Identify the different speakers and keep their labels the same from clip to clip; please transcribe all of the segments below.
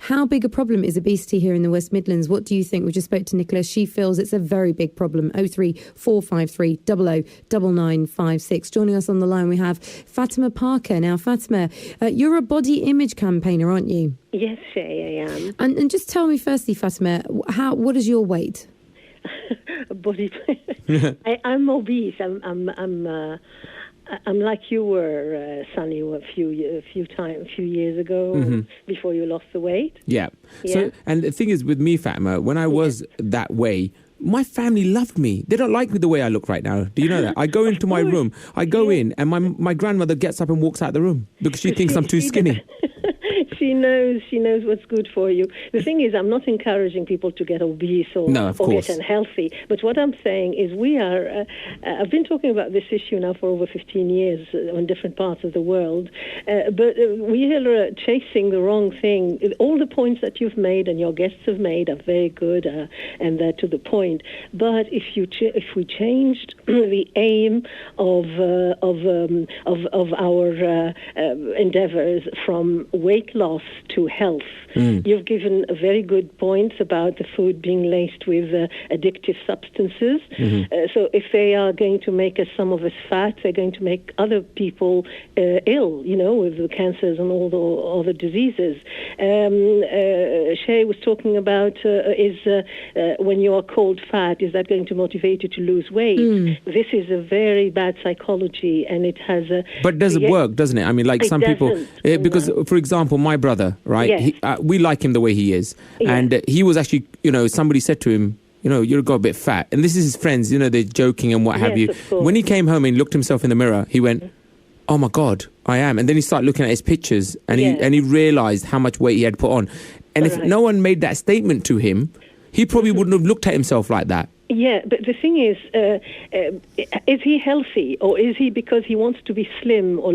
Speaker 1: How big a problem is obesity here in the West Midlands? What do you think? We just spoke to Nicola. She feels it's a very big problem. 03453 009956. Joining us on the line, we have Fatima Parker. Now, Fatima, you're a body image campaigner, aren't you?
Speaker 2: Yes, Shay, I am.
Speaker 1: And just tell me firstly, Fatima, what is your weight?
Speaker 2: Body. I'm obese. I'm like you were, Sunny, a few years ago, before you lost the weight.
Speaker 3: Yeah. So, and the thing is with me, Fatima, when I was that way, my family loved me. They don't like me the way I look right now. Do you know that? I go into my room, I go in, and my grandmother gets up and walks out the room because she thinks I'm too skinny.
Speaker 2: She knows what's good for you. The thing is, I'm not encouraging people to get obese or get unhealthy. But what I'm saying is I've been talking about this issue now for over 15 years in different parts of the world. But we are chasing the wrong thing. All the points that you've made and your guests have made are very good and they're to the point. But if we changed the aim of our endeavors from weight loss to health. You've given very good points about the food being laced with addictive substances. So if they are going to make some of us fat, they're going to make other people ill, with the cancers and all the other diseases. Shay was talking about when you are called fat, is that going to motivate you to lose weight? This is a very bad psychology, and it has a...
Speaker 3: But does it work, doesn't it? I mean, like some people... because, for example, my brother, right?
Speaker 2: Yes.
Speaker 3: We like him the way he is. Yes. And he was actually, somebody said to him, you're got a bit fat. And this is his friends, they're joking and what have you. When he came home and looked himself in the mirror, he went, oh my God, I am. And then he started looking at his pictures and he realized how much weight he had put on. And if no one made that statement to him, he probably wouldn't have looked at himself like that.
Speaker 2: Yeah, but the thing is he healthy, or is he because he wants to be slim or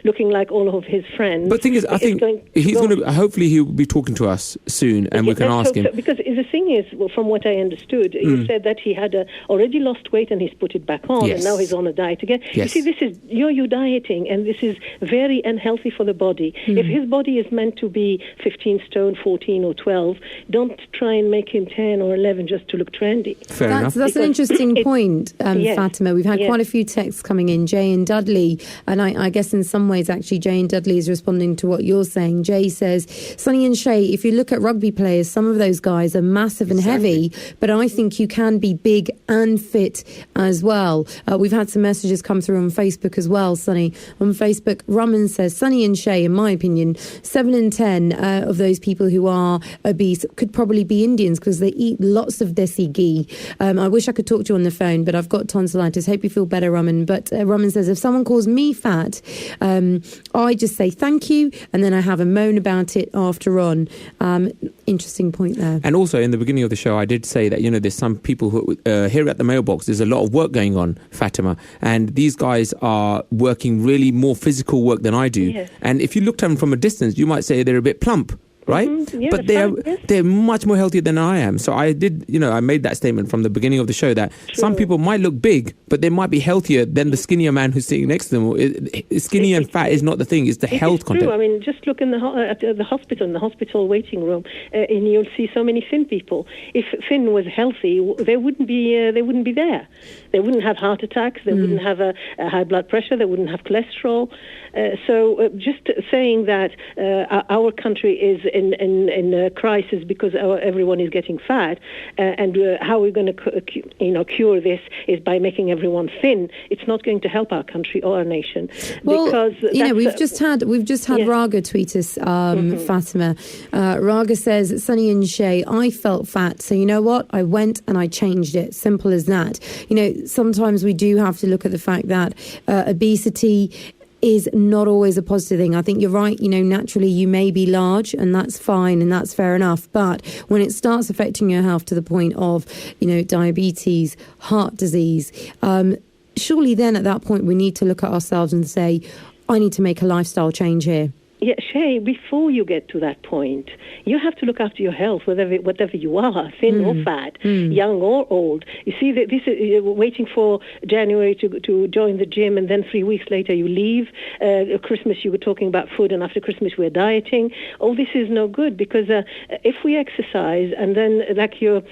Speaker 2: looking like all of his friends?
Speaker 3: But the thing is, I think he's going to. Hopefully, he'll be talking to us soon, and we can ask him.
Speaker 2: So, because the thing is, from what I understood, you said that he had already lost weight and he's put it back on, and now he's on a diet again.
Speaker 3: Yes.
Speaker 2: You see, this is you dieting, and this is very unhealthy for the body. If his body is meant to be 15 stone, 14 or 12, don't try and make him 10 or 11 just to look trendy.
Speaker 1: That's an interesting point, Fatima. We've had quite a few texts coming in, Jay and Dudley, and I guess in some ways actually Jay and Dudley is responding to what you're saying. Jay says, Sunny and Shay, if you look at rugby players, some of those guys are massive and heavy, but I think you can be big and fit as well. We've had some messages come through on Facebook as well, Sunny. On Facebook, Raman says, Sunny and Shay, in my opinion, 7 in 10 of those people who are obese could probably be Indians because they eat lots of desi ghee. I wish I could talk to you on the phone, but I've got tonsillitis. Hope you feel better, Raman. But Raman says, if someone calls me fat, I just say thank you, and then I have a moan about it after on. Interesting point there.
Speaker 3: And also, in the beginning of the show, I did say that, there's some people who, here at the mailbox, there's a lot of work going on, Fatima, and these guys are working really more physical work than I do. Yes. And if you looked at them from a distance, you might say they're a bit plump. Right?
Speaker 2: Yeah,
Speaker 3: but they're much more healthier than I am. So I did, I made that statement from the beginning of the show that some people might look big, but they might be healthier than the skinnier man who's sitting next to them. Skinny and fat is not the thing, it's the health content.
Speaker 2: True. I mean, just look at the hospital waiting room, and you'll see so many thin people. If thin was healthy, they wouldn't be there. They wouldn't have heart attacks, they wouldn't have a high blood pressure, they wouldn't have cholesterol. So just saying that our country is in a crisis because everyone is getting fat, and how we're going to cure this is by making everyone thin. It's not going to help our country or our nation.
Speaker 1: Well, because we've just had Raga tweet us, Fatima. Raga says, Sunny and Shay, I felt fat, so you know what? I went and I changed it. Simple as that. Sometimes we do have to look at the fact that obesity is not always a positive thing. I think you're right. Naturally you may be large and that's fine and that's fair enough. But when it starts affecting your health to the point of, diabetes, heart disease, surely then at that point we need to look at ourselves and say, I need to make a lifestyle change here.
Speaker 2: Yeah, Shay, before you get to that point, you have to look after your health, whatever you are, thin or fat, young or old. You see, that this is waiting for January to join the gym, and then 3 weeks later you leave. Christmas, you were talking about food, and after Christmas we're dieting. All this is no good, because if we exercise, and then like your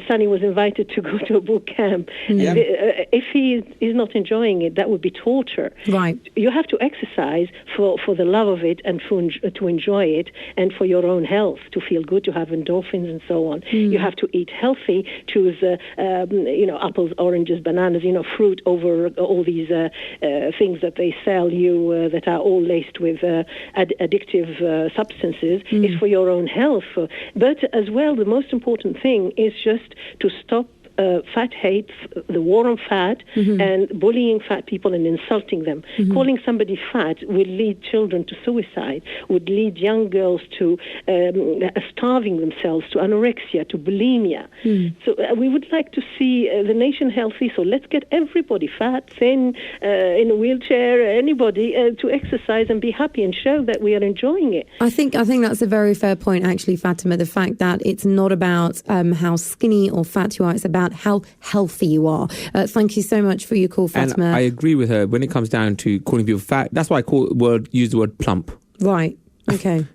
Speaker 2: Sunny was invited to go to a boot camp, if he is not enjoying it, that would be torture.
Speaker 1: Right.
Speaker 2: You have to exercise for the love of it, and to enjoy it, and for your own health, to feel good, to have endorphins and so on. You have to eat healthy, choose apples, oranges, bananas, fruit over all these things that they sell you that are all laced with addictive substances. It's for your own health. But as well, the most important thing is just to stop fat hate, the war on fat, and bullying fat people and insulting them. Calling somebody fat would lead children to suicide, would lead young girls to starving themselves, to anorexia, to bulimia. So we would like to see the nation healthy, so let's get everybody fat, thin, in a wheelchair, anybody, to exercise and be happy and show that we are enjoying it.
Speaker 1: I think that's a very fair point, actually, Fatima, the fact that it's not about how skinny or fat you are, it's about how healthy you are. Thank you so much for your call, Fatima.
Speaker 3: And I agree with her when it comes down to calling people fat. That's why I use the word plump.
Speaker 1: Right. Okay.